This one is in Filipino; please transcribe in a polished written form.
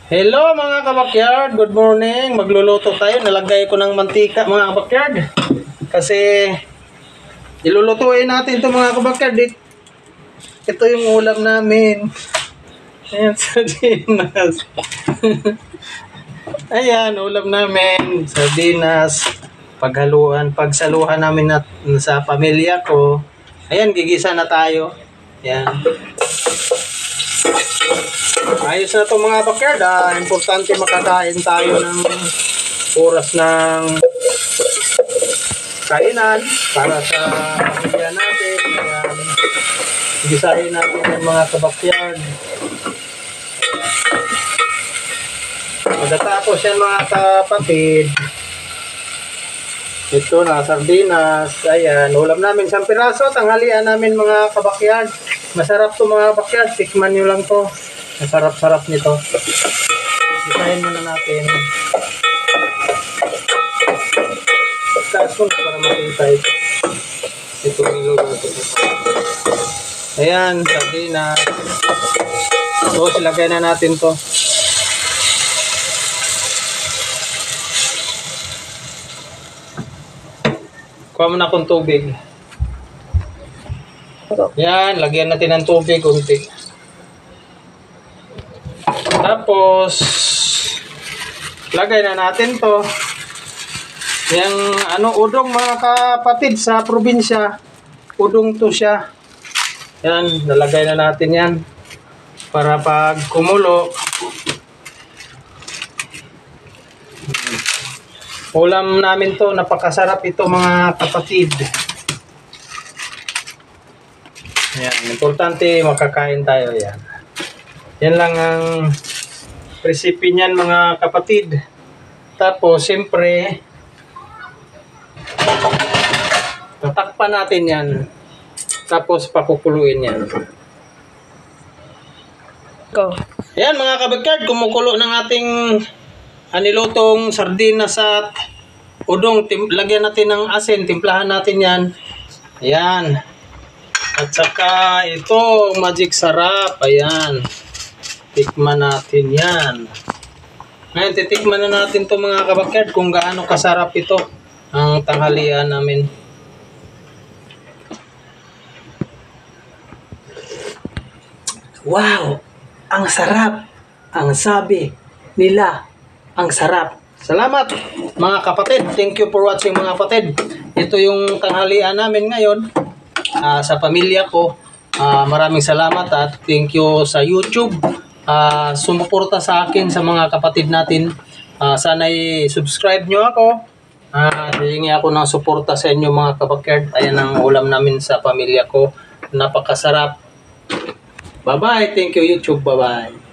Hello mga kabakyard, good morning. Magluluto tayo. Nalagay ko ng mantika mga kabakyard. Kasi ilulutuin natin ito mga kabakyard. Ito yung ulam namin. Ayan, sardinas. Ayan, ulam namin. Sardinas. Pagsaluhan namin sa pamilya ko. Ayan, gigisa na tayo. Ayan. Ayos na ito mga kabakyard. Importante makakain tayo ng oras ng kainan para sa pamilya natin. Ayan. Gisahin natin yung mga kabakyard. Pagkatapos yan mga kapatid, ito na sardinas. Ayan, ulam namin 1 piraso. Tanghalian namin mga kabakyard. Masarap to mga kabakyard. Tikman nyo lang to. Masarap-sarap nito. Gisahin muna natin. Taas mo para makita ito. Ito yung luluto. Ayan, sardinas. So, silagay na natin to. Kuha mo na akong tubig. Yan, lagyan natin ng tubig kunti. Tapos, lagay na natin to. Yung udong mga kapatid sa probinsya. Udong to siya. Yan, nalagay na natin yan. Para pag kumulo, ulam namin to, napakasarap ito mga kapatid. Yan, importante makakain tayo yan. Yan lang ang recipe niyan mga kapatid. Tapos siyempre tatakpan natin yan. Tapos pakukuluin yan. Go. Yan mga kabakyard, kumukulo ng ating anilutong sardinas at udong. Lagyan natin ng asin, timplahan natin yan. Ayan. At saka ito, magic sarap. Ayan. Tikman natin yan. Ngayon, titikman na natin to mga kabakyard kung gaano kasarap ito ang tanghalian namin. Wow! Ang sarap! Ang sabi nila, ang sarap. Salamat mga kapatid. Thank you for watching mga kapatid. Ito yung tanghalian namin ngayon sa pamilya ko. Maraming salamat at thank you sa YouTube. Sumuporta sa akin sa mga kapatid natin. Sana'y subscribe nyo ako. Hihingi ako ng suporta sa inyo mga kabakyard. Ayan ang ulam namin sa pamilya ko. Napakasarap. Bye-bye. Thank you YouTube. Bye-bye.